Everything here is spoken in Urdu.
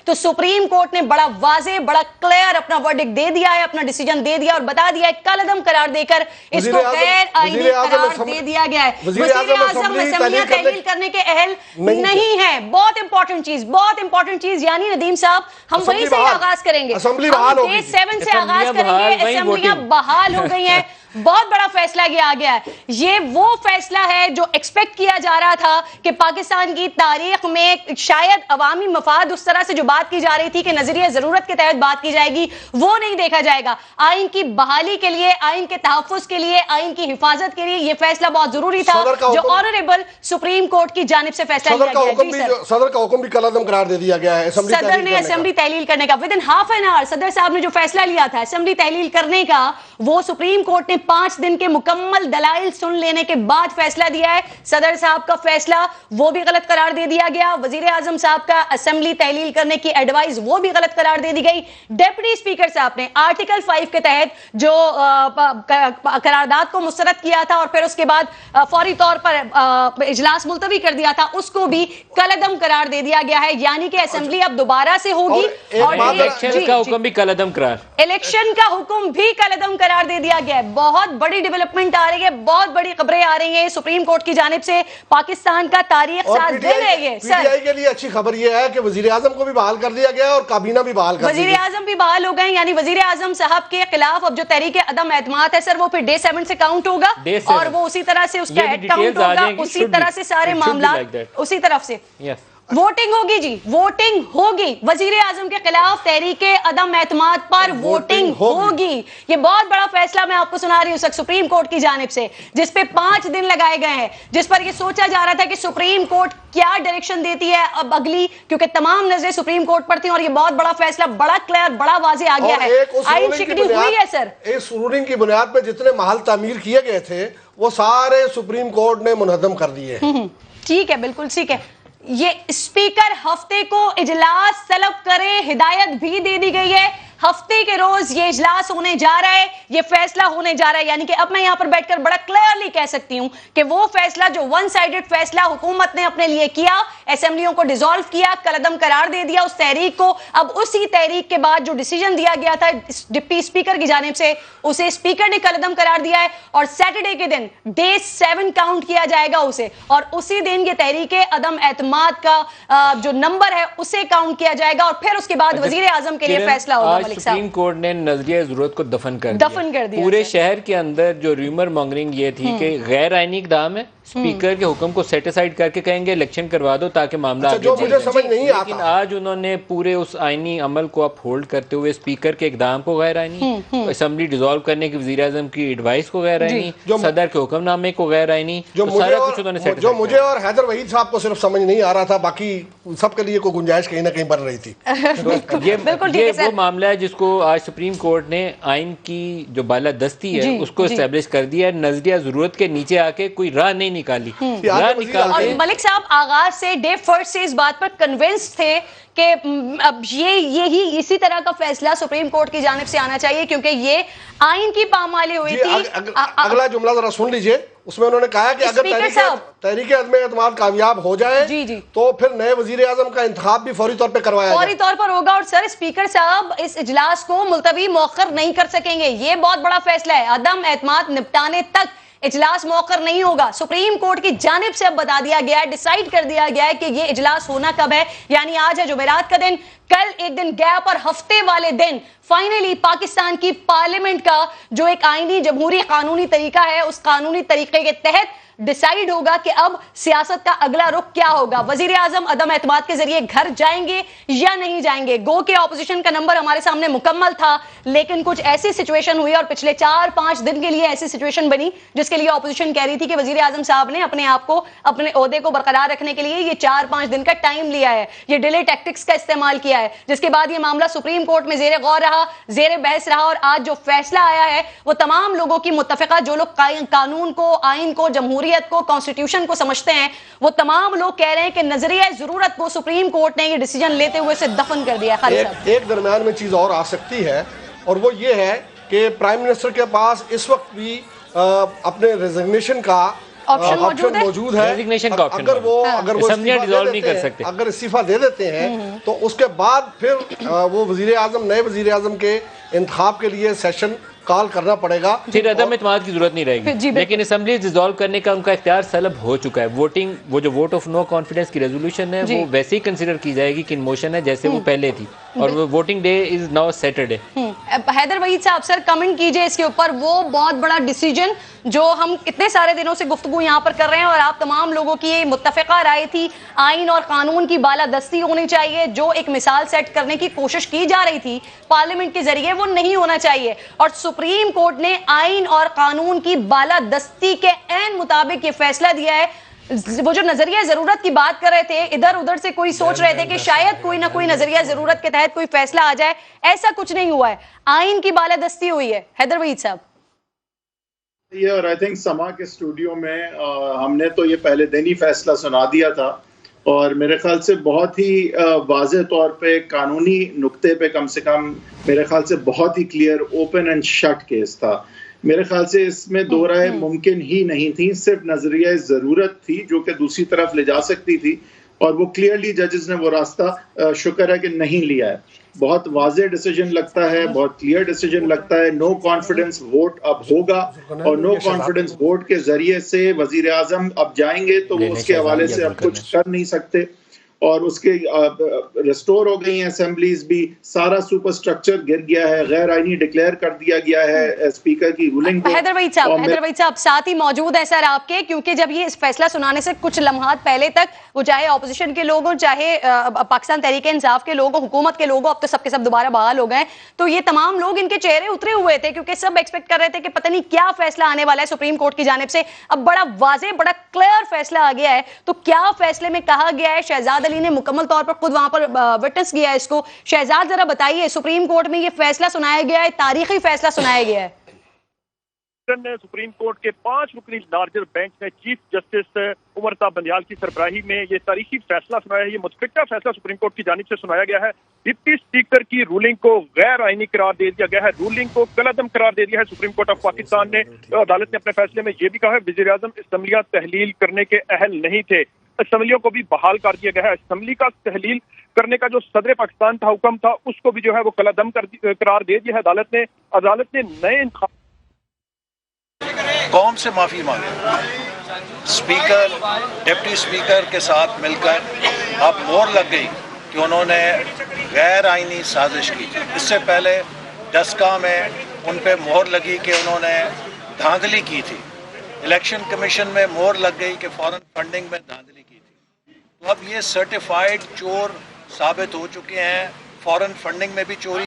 تو سپریم کورٹ نے بڑا واضح بڑا کلیئر اپنا ورڈکٹ دے دیا ہے, اپنا ڈیسیجن دے دیا اور بتا دیا ہے, کل عدم قرار دے کر اس کو غیر آئینی قرار دے دیا گیا ہے. وزیر اعظم اسمبلیاں تحلیل کرنے کے اہل نہیں ہے. بہت امپورٹنٹ چیز یعنی ندیم صاحب, ہم وہیں سے آغاز کریں گے, ہم ڈے 7 سے آغاز کریں گے. اسمبلیاں بحال ہو گئی ہیں, بہت بڑا فیصلہ یہ آ گیا ہے. یہ وہ فیصلہ ہے جو ایکسپیکٹ کیا جا رہا تھا کہ پاکستان کی تاریخ میں شاید عوامی مفاد اس طرح سے جو بات کی جا رہی تھی کہ نظریہ ضرورت کے تحت بات کی جائے گی, وہ نہیں دیکھا جائے گا. آئین کی بحالی کے لیے, آئین کے تحفظ کے لیے, آئین کی حفاظت کے لیے یہ فیصلہ بہت ضروری تھا جو آنریبل سپریم کورٹ کی جانب سے فیصلہ لیا گیا. صدر کا حکم بھی کل عدم قرار دے دیا گیا ہے. صدر نے اسمبلی تحلیل کرنے کا ودن ہاف این آور صدر صاحب نے جو فیصلہ لیا تھا اسمبلی تحلیل کرنے کا, وہ سپریم کورٹ نے 5 دن کے مکمل دلائل سن لینے کے بعد فیصلہ دیا ہے. صدر صاحب کا فیصلہ وہ بھی غلط قرار دے دیا گیا. وزیر اعظم صاحب کا اسمبلی تحلیل کرنے کی ایڈوائز وہ بھی غلط قرار دے دی گئی. ڈیپٹی اسپیکر صاحب نے آرٹیکل 5 کے تحت جو قرارداد کو مسترد کیا تھا اور پھر اس کے بعد فوری طور پر اجلاس ملتوی کر دیا تھا, اس کو بھی کل عدم قرار دے دیا گیا ہے. یعنی کہ اسمبلی اب دوبارہ سے ہوگی اور الیکشن کا حکم بھی کل عدم قرار, الیکشن کا حکم بھی کل عدم قرار دے دیا گیا ہے. بہت بڑی ڈیولپمنٹ آ رہی ہے, بہت بڑی خبریں آ رہی ہیں سپریم کورٹ کی جانب سے. پاکستان کا تاریخ ساز دن ہے یہ. پی ٹی آئی کے لیے اچھی خبر یہ ہے کہ وزیر اعظم کو بھی بحال کر دیا گیا اور کابینہ بھی بحال کر دیا. وزیر اعظم بھی بحال ہو گئے, یعنی وزیر اعظم صاحب کے خلاف اب جو تحریک عدم اعتماد ہے سر, وہ پھر ڈے 7 سے کاؤنٹ ہوگا اور وہ اسی طرح سے اس کا ہیڈ کاؤنٹ ہوگا, اسی طرح سے سارے معاملات اسی طرف سے ووٹنگ ہوگی. جی ووٹنگ ہوگی, وزیر اعظم کے خلاف تحریک عدم اعتماد پر ووٹنگ ہوگی. یہ بہت بڑا فیصلہ میں آپ کو سنا رہی ہوں سپریم کورٹ کی جانب سے, جس پہ 5 دن لگائے گئے ہیں, جس پر یہ سوچا جا رہا تھا کہ سپریم کورٹ کیا ڈائریکشن دیتی ہے اب اگلی, کیونکہ تمام نظریں سپریم کورٹ پر تھیں اور یہ بہت بڑا فیصلہ بڑا کلیئر بڑا واضح آ گیا ہے. آئین شکنی ہوئی ہے سر. اس رولنگ کی بنیاد پہ جتنے محل تعمیر کیے گئے تھے وہ سارے سپریم کورٹ نے منہدم کر دیے. ٹھیک ہے, بالکل ٹھیک ہے. یہ اسپیکر ہفتے کو اجلاس طلب کرے ہدایت بھی دے دی گئی ہے. ہفتے کے روز یہ اجلاس ہونے جا رہا ہے, یہ فیصلہ ہونے جا رہا ہے. یعنی کہ اب میں یہاں پر بیٹھ کر بڑا کلیئرلی کہہ سکتی ہوں کہ وہ فیصلہ جو ون سائیڈڈ فیصلہ حکومت نے اپنے لیے کیا, اسمبلیوں کو ڈیزالو کیا, کل عدم قرار دے دیا اس تحریک کو, اب اسی تحریک کے بعد جو ڈیسیجن دیا گیا تھا ڈپٹی اسپیکر کی جانب سے, اسے اسپیکر نے کل عدم قرار دیا ہے اور سیٹرڈے کے دن ڈے 7 کاؤنٹ کیا جائے گا اسے, اور اسی دن یہ تحریک عدم اعتماد کا جو نمبر ہے اسے کاؤنٹ کیا جائے گا اور پھر اس کے بعد وزیر اعظم کے لیے فیصلہ ہوگا. سپریم کورٹ نے نظریہ ضرورت کو دفن کر دیا. پورے شہر کے اندر جو ریومر مانگرنگ یہ تھی کہ غیر آئینی اقدام ہے, اسپیکر کے حکم کو سیٹ اسائیڈ کر کے کہیں گے الیکشن کروا دو تاکہ معاملہ آگے جائے. لیکن آج انہوں نے پورے اس آئینی عمل کو اپ ہولڈ کرتے ہوئے اسپیکر کے اقدام کو غیر آئینی, اسمبلی ڈیزالو کرنے کی وزیر اعظم کی ایڈوائس کو غیر آئینی, صدر کے حکم نامے کو غیر آئینی, سارا کچھ انہوں نے سیٹ. جو مجھے اور حیدر وحید صاحب کو صرف سمجھ نہیں آ رہا تھا, باقی سب کے لیے کوئی گنجائش کہیں نہ کہیں بن رہی تھی. یہ وہ معاملہ ہے جس کو آج سپریم کورٹ نے آئین کی جو بالادستی ہے اس کو اسٹیبلش کر دیا. نظریہ ضرورت کے نیچے آ کے کوئی راہ نہیں نکالی. اور ملک صاحب آغاز سے ڈے فرسٹ سے اس بات پر کنونس تھے کہ اب یہی اسی طرح کا فیصلہ سپریم کورٹ کی جانب سے آنا چاہیے کیونکہ یہ آئین کی پامالی ہوئی تھی. اگلا جملہ ذرا سن لیجئے, اس میں انہوں نے کہا کہ اگر تحریک عدم اعتماد کامیاب ہو جائے تو پھر نئے وزیر اعظم کا انتخاب بھی فوری طور پہ کروایا جائے. فوری طور پر ہوگا اور سر اسپیکر صاحب اس اجلاس کو ملتوی مؤخر نہیں کر سکیں گے. یہ بہت بڑا فیصلہ ہے, عدم اعتماد نپٹانے تک اجلاس مؤخر نہیں ہوگا. سپریم کورٹ کی جانب سے اب بتا دیا گیا ہے, ڈیسائیڈ کر دیا گیا ہے کہ یہ اجلاس ہونا کب ہے. یعنی آج ہے جمعرات کا دن, کل ایک دن گیپ اور ہفتے والے دن فائنلی پاکستان کی پارلیمنٹ کا جو ایک آئینی جمہوری قانونی طریقہ ہے اس قانونی طریقے کے تحت ڈیسائیڈ ہوگا کہ اب سیاست کا اگلا رخ کیا ہوگا. وزیر اعظم عدم اعتماد کے ذریعے گھر جائیں گے یا نہیں جائیں گے. گو کہ اپوزیشن کا نمبر ہمارے سامنے مکمل تھا لیکن کچھ ایسی سچویشن ہوئی اور پچھلے 4-5 دن کے لیے ایسی سچویشن بنی جس کے لیے اپوزیشن کہہ رہی تھی کہ وزیر اعظم صاحب نے اپنے آپ کو اپنے عہدے کو برقرار رکھنے کے لیے یہ 4-5 دن کا ٹائم لیا ہے, یہ ڈیلے ٹیکٹکس کا استعمال کیا ہے, جس کے بعد یہ معاملہ سپریم کورٹ میں زیر غور رہا, زیر بحث رہا اور آج جو فیصلہ آیا ہے وہ تمام لوگوں کی متفقہ, جو لوگ قانون کو, آئین کو, جمہوریت کو, کانسٹیٹیوشن کو سمجھتے ہیں, وہ تمام لوگ کہہ رہے ہیں کہ نظریہ ضرورت کو سپریم کورٹ نے یہ ڈیسیجن لیتے ہوئے سے دفن کر دیا. ایک درمیان میں چیز اور آ سکتی ہے اور وہ یہ ہے کہ پرائم منسٹر کے پاس اس وقت بھی اپنے ریزگنیشن کا آپشن موجود ہے. اگر وہ اگر استعفیٰ دے دیتے ہیں تو اس کے بعد پھر وہ نئے وزیر اعظم کے انتخاب کے لیے سیشن کال کرنا پڑے گا. پھر عدم اعتماد کی ضرورت نہیں رہے گی. لیکن اسمبلی ڈیزالو کرنے کا ان کا اختیار سلب ہو چکا ہے. ووٹنگ وہ جو ووٹ آف نو کانفیڈنس کی ریزولوشن ہے وہ ویسے ہی کنسیڈر کی جائے گی کہ ان موشن ہے جیسے وہ پہلے تھی, اور وہ voting day is now Saturday. Haider Waheed صاحب سر کمنٹ کیجئے اس کے اوپر. وہ بہت بڑا ڈیسیجن جو ہم اتنے سارے دنوں سے گفتگو یہاں پر کر رہے ہیں اور آپ تمام لوگوں کی یہ متفقہ رائے تھی آئین اور قانون کی بالادستی ہونی چاہیے, جو ایک مثال سیٹ کرنے کی کوشش کی جا رہی تھی پارلیمنٹ کے ذریعے وہ نہیں ہونا چاہیے, اور سپریم کورٹ نے آئین اور قانون کی بالادستی کے عین مطابق یہ فیصلہ دیا ہے. وہ جو نظریہ ضرورت کی بات کر رہے تھے, ادھر ادھر سے کوئی سوچ رہے تھے کہ شاید کوئی نہ کوئی نظریہ ضرورت کے تحت کوئی فیصلہ آ جائے, ایسا کچھ نہیں ہوا ہے. آئین کی بالادستی ہوئی ہے. حیدر وحید صاحب اور آئی تھنک سما کے اسٹوڈیو میں ہم نے تو یہ پہلے دن ہی فیصلہ سنا دیا تھا, اور میرے خیال سے بہت ہی واضح طور پہ قانونی نقطے پہ کم سے کم میرے خیال سے بہت ہی clear open and shut case تھا. میرے خیال سے اس میں دو رائے ممکن ہی نہیں تھی, صرف نظریہ ضرورت تھی جو کہ دوسری طرف لے جا سکتی تھی, اور وہ کلیئرلی ججز نے وہ راستہ شکر ہے کہ نہیں لیا ہے. بہت واضح ڈیسیجن لگتا ہے, بہت کلیئر ڈیسیجن لگتا ہے. نو کانفیڈنس ووٹ اب ہوگا, اور نو کانفیڈنس ووٹ کے ذریعے سے وزیر اعظم اب جائیں گے تو وہ اس کے حوالے سے اب کچھ کر نہیں سکتے, اور اس کے ریسٹور ہو گئی ہیں اسمبلیز بھی. سارا سپر سٹرکچر گر گیا ہے, غیر آئینی ڈکلیئر کر دیا گیا ہے اسپیکر کی رولنگ کو. حیدر وحید صاحب ساتھ ہی موجود ہیں سر آپ کے, کیونکہ جب یہ فیصلہ سنانے سے کچھ لمحات پہلے تک وہ چاہے اپوزیشن کے لوگ ہوں چاہے پاکستان تحریک انصاف کے لوگ ہوں, حکومت کے لوگ ہوں, اب تو سب کے سب دوبارہ بحال ہو گئے, تو یہ تمام لوگ ان کے چہرے اترے ہوئے تھے کیونکہ سب ایکسپیکٹ کر رہے تھے کہ پتہ نہیں کیا فیصلہ آنے والا ہے سپریم کورٹ کی جانب سے. اب بڑا واضح بڑا کلیئر فیصلہ آ گیا ہے, تو کیا فیصلے میں کہا گیا ہے؟ شہزاد علی نے مکمل طور پر خود وہاں پر وٹنس کیا ہے اس کو. شہزاد ذرا بتائیے, سپریم کورٹ میں یہ فیصلہ سنایا گیا ہے, تاریخی فیصلہ سنایا گیا ہے. سپریم کورٹ کے 5 رکنی لارجر بینچ نے چیف جسٹس عمر تا بندیال کی سربراہی میں یہ تاریخی فیصلہ سنایا ہے. یہ متفقہ فیصلہ سپریم کورٹ کی جانب سے سنایا گیا ہے. ڈپٹی اسپیکر کی رولنگ کو غیر آئینی قرار دے دیا گیا ہے, رولنگ کو کالعدم قرار دے دیا ہے سپریم کورٹ آف پاکستان نے. عدالت نے اپنے فیصلے میں یہ بھی کہا ہے وزیر اعظم اسمبلیاں تحلیل کرنے کے اہل نہیں تھے, اسمبلیوں کو بھی بحال کر دیا گیا ہے. اسمبلی کا تحلیل کرنے کا جو صدر پاکستان کا حکم تھا اس کو بھی جو ہے وہ کالعدم قرار دے دیا ہے عدالت نے. عدالت نے نئے انتخاب قوم سے معافی مانگی, اسپیکر ڈپٹی اسپیکر کے ساتھ مل کر اب مور لگ گئی کہ انہوں نے غیر آئینی سازش کی تھی. اس سے پہلے ڈسکا میں ان پہ مہر لگی کہ انہوں نے دھاندلی کی تھی. الیکشن کمیشن میں مہر لگ گئی کہ فارن فنڈنگ میں دھاندلی کی تھی. تو اب یہ سرٹیفائیڈ چور ثابت ہو چکے ہیں, فارن فنڈنگ میں بھی چوری